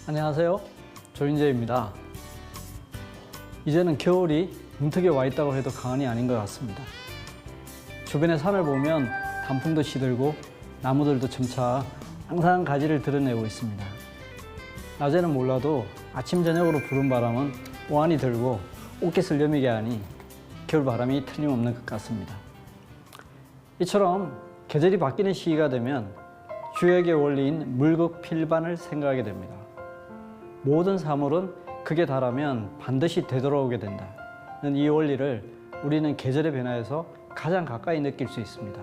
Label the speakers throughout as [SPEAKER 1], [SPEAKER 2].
[SPEAKER 1] 안녕하세요. 조인재입니다. 이제는 겨울이 문턱에 와 있다고 해도 과언이 아닌 것 같습니다. 주변의 산을 보면 단풍도 시들고 나무들도 점차 항상 가지를 드러내고 있습니다. 낮에는 몰라도 아침 저녁으로 부는 바람은 오한이 들고 옷깃을 여미게 하니 겨울바람이 틀림없는 것 같습니다. 이처럼 계절이 바뀌는 시기가 되면 주역의 원리인 물극필반을 생각하게 됩니다. 모든 사물은 극에 달하면 반드시 되돌아오게 된다는 이 원리를 우리는 계절의 변화에서 가장 가까이 느낄 수 있습니다.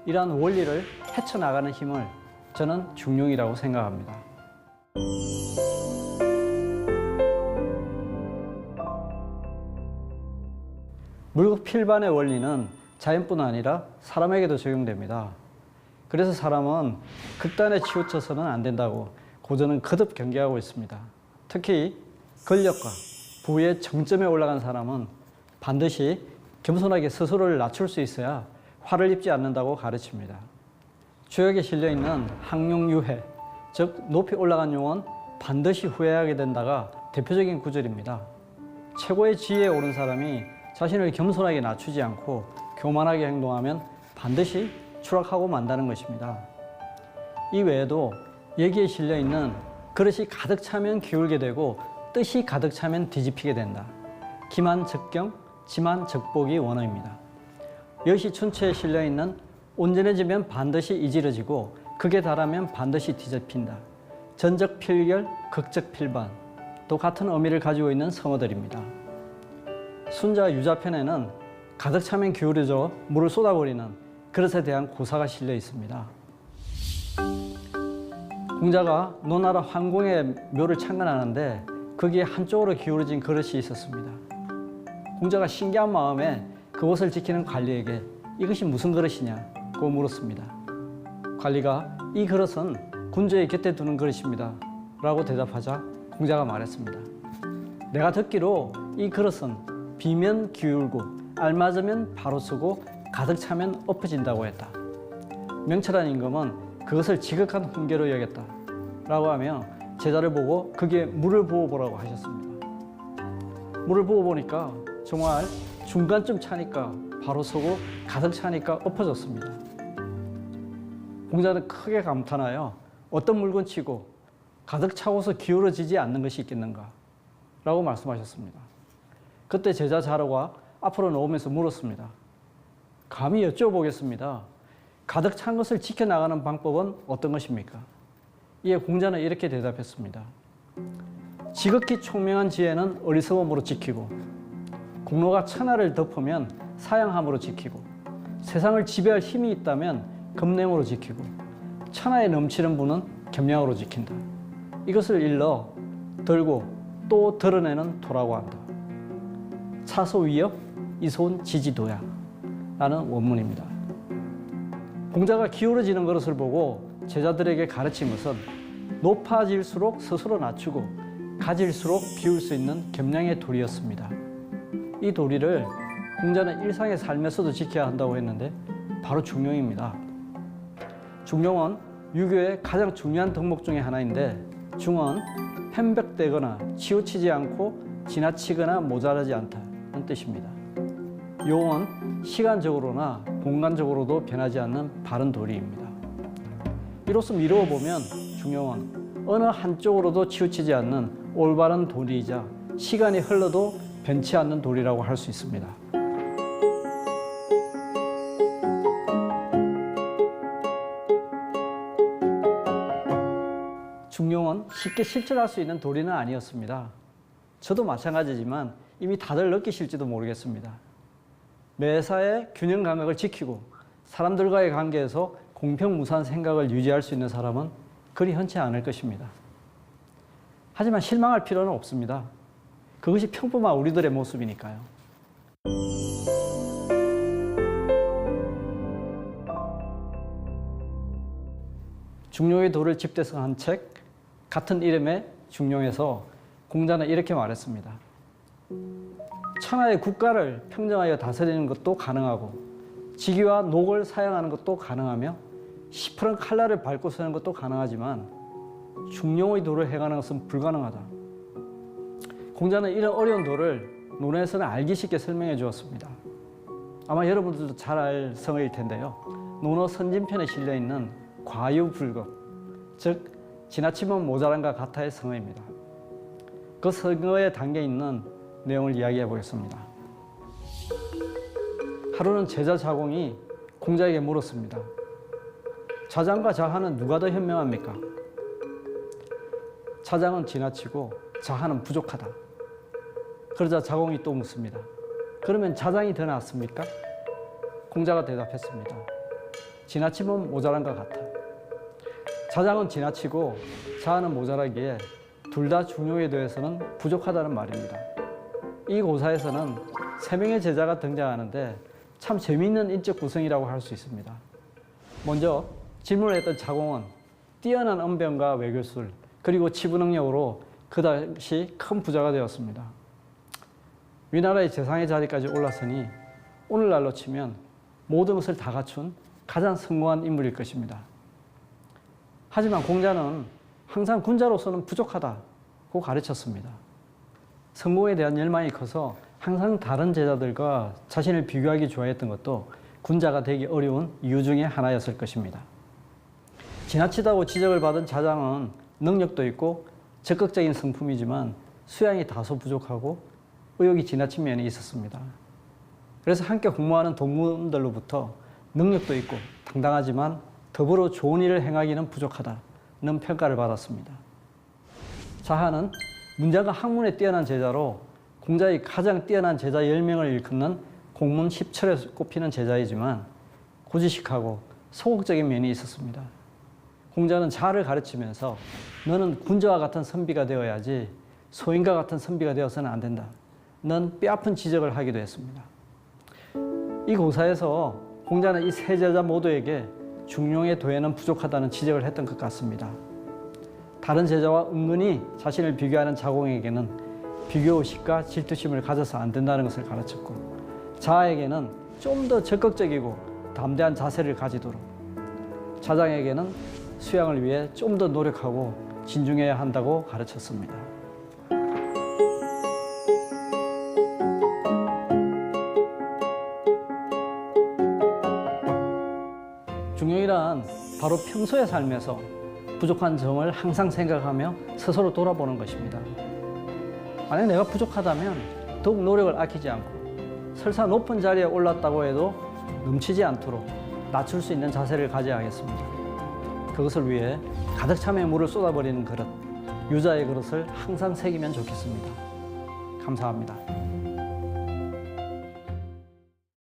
[SPEAKER 1] 이러한 원리를 헤쳐나가는 힘을 저는 중용이라고 생각합니다. 물극필반의 원리는 자연뿐 아니라 사람에게도 적용됩니다. 그래서 사람은 극단에 치우쳐서는 안 된다고 고전은 거듭 경계하고 있습니다. 특히 권력과 부의 정점에 올라간 사람은 반드시 겸손하게 스스로를 낮출 수 있어야 화를 입지 않는다고 가르칩니다. 주역에 실려있는 항용유해, 즉 높이 올라간 용은 반드시 후회하게 된다가 대표적인 구절입니다. 최고의 지위에 오른 사람이 자신을 겸손하게 낮추지 않고 교만하게 행동하면 반드시 추락하고 만다는 것입니다. 이 외에도 여기에 실려있는 그릇이 가득 차면 기울게 되고 뜻이 가득 차면 뒤집히게 된다. 기만적경, 지만적복이 원어입니다. 여시춘추에 실려있는 온전해지면 반드시 이지러지고 극에 달하면 반드시 뒤집힌다. 전적필결, 극적필반 또 같은 의미를 가지고 있는 성어들입니다. 순자 유자편에는 가득 차면 기울어져 물을 쏟아버리는 그릇에 대한 고사가 실려 있습니다. 공자가 노나라 황공의 묘를 창건하는데 거기에 한쪽으로 기울어진 그릇이 있었습니다. 공자가 신기한 마음에 그곳을 지키는 관리에게 이것이 무슨 그릇이냐고 물었습니다. 관리가 이 그릇은 군주의 곁에 두는 그릇입니다 라고 대답하자 공자가 말했습니다. 내가 듣기로 이 그릇은 비면 기울고 알맞으면 바로 서고 가득 차면 엎어진다고 했다. 명철한 임금은 그것을 지극한 훈계로 여겼다 라고 하며 제자를 보고 거기에 물을 부어보라고 하셨습니다. 물을 부어보니까 정말 중간쯤 차니까 바로 서고 가득 차니까 엎어졌습니다. 공자는 크게 감탄하여 어떤 물건치고 가득 차고서 기울어지지 않는 것이 있겠는가 라고 말씀하셨습니다. 그때 제자 자로가 앞으로 나오면서 물었습니다. 감히 여쭤보겠습니다. 가득 찬 것을 지켜나가는 방법은 어떤 것입니까? 이에 공자는 이렇게 대답했습니다. 지극히 총명한 지혜는 어리석음으로 지키고 공로가 천하를 덮으면 사양함으로 지키고 세상을 지배할 힘이 있다면 겁냄으로 지키고 천하에 넘치는 분은 겸양으로 지킨다. 이것을 일러 들고 또 드러내는 도라고 한다. 차소위협 이소은 지지도야 라는 원문입니다. 공자가 기울어지는 그릇을 보고 제자들에게 가르친 것은 높아질수록 스스로 낮추고 가질수록 비울 수 있는 겸양의 도리였습니다. 이 도리를 공자는 일상의 삶에서도 지켜야 한다고 했는데 바로 중용입니다. 중용은 유교의 가장 중요한 덕목 중에 하나인데 중은 편벽되거나 치우치지 않고 지나치거나 모자라지 않다는 뜻입니다. 용은 시간적으로나 공간적으로도 변하지 않는 바른 도리입니다. 이로써 미루어 보면 중용은 어느 한쪽으로도 치우치지 않는 올바른 도리이자 시간이 흘러도 변치 않는 도리라고 할 수 있습니다. 중용은 쉽게 실천할 수 있는 도리는 아니었습니다. 저도 마찬가지지만 이미 다들 느끼실지도 모르겠습니다. 매사에 균형 감각을 지키고 사람들과의 관계에서 공평무사한 생각을 유지할 수 있는 사람은 그리 흔치 않을 것입니다. 하지만 실망할 필요는 없습니다. 그것이 평범한 우리들의 모습이니까요. 중용의 도를 집대성한 책 같은 이름의 중용에서 공자는 이렇게 말했습니다. 천하의 국가를 평정하여 다스리는 것도 가능하고 직위와 녹을 사용하는 것도 가능하며 시퍼런 칼날을 밟고 서는 것도 가능하지만 중용의 도를 행하는 것은 불가능하다. 공자는 이런 어려운 도를 논어에서는 알기 쉽게 설명해 주었습니다. 아마 여러분들도 잘 알 성어일 텐데요. 논어 선진편에 실려 있는 과유불급, 즉 지나치면 모자란과 같아의 성어입니다. 그 성어에 담겨 있는 내용을 이야기해 보겠습니다. 하루는 제자 자공이 공자에게 물었습니다. 자장과 자하는 누가 더 현명합니까? 자장은 지나치고 자하는 부족하다. 그러자 자공이 또 묻습니다. 그러면 자장이 더 낫습니까? 공자가 대답했습니다. 지나치면 모자란 것 같아. 자장은 지나치고 자하는 모자라기에 둘 다 중용에 대해서는 부족하다는 말입니다. 이 고사에서는 3명의 제자가 등장하는데 참 재미있는 인적 구성이라고 할 수 있습니다. 먼저 질문을 했던 자공은 뛰어난 언변과 외교술 그리고 치부 능력으로 그 당시 큰 부자가 되었습니다. 위나라의 재상의 자리까지 올랐으니 오늘날로 치면 모든 것을 다 갖춘 가장 성공한 인물일 것입니다. 하지만 공자는 항상 군자로서는 부족하다고 가르쳤습니다. 성공에 대한 열망이 커서 항상 다른 제자들과 자신을 비교하기 좋아했던 것도 군자가 되기 어려운 이유 중에 하나였을 것입니다. 지나치다고 지적을 받은 자장은 능력도 있고 적극적인 성품이지만 수양이 다소 부족하고 의욕이 지나친 면이 있었습니다. 그래서 함께 공모하는 동문들로부터 능력도 있고 당당하지만 더불어 좋은 일을 행하기는 부족하다는 평가를 받았습니다. 자하는 문장과 학문에 뛰어난 제자로 공자의 가장 뛰어난 제자 10명을 일컫는 공문 10철에 꼽히는 제자이지만 고지식하고 소극적인 면이 있었습니다. 공자는 자를 가르치면서 너는 군자와 같은 선비가 되어야지 소인과 같은 선비가 되어서는 안 된다. 는 뼈아픈 지적을 하기도 했습니다. 이 고사에서 공자는 이 세 제자 모두에게 중용의 도에는 부족하다는 지적을 했던 것 같습니다. 다른 제자와 은근히 자신을 비교하는 자공에게는 비교의식과 질투심을 가져서 안 된다는 것을 가르쳤고 자아에게는 좀 더 적극적이고 담대한 자세를 가지도록 자장에게는 수양을 위해 좀 더 노력하고 진중해야 한다고 가르쳤습니다. 중용이란 바로 평소의 삶에서 부족한 점을 항상 생각하며 스스로 돌아보는 것입니다. 만약 내가 부족하다면 더욱 노력을 아끼지 않고 설사 높은 자리에 올랐다고 해도 넘치지 않도록 낮출 수 있는 자세를 가져야겠습니다. 그것을 위해 가득 참에 물을 쏟아버리는 그릇, 유자의 그릇을 항상 새기면 좋겠습니다. 감사합니다.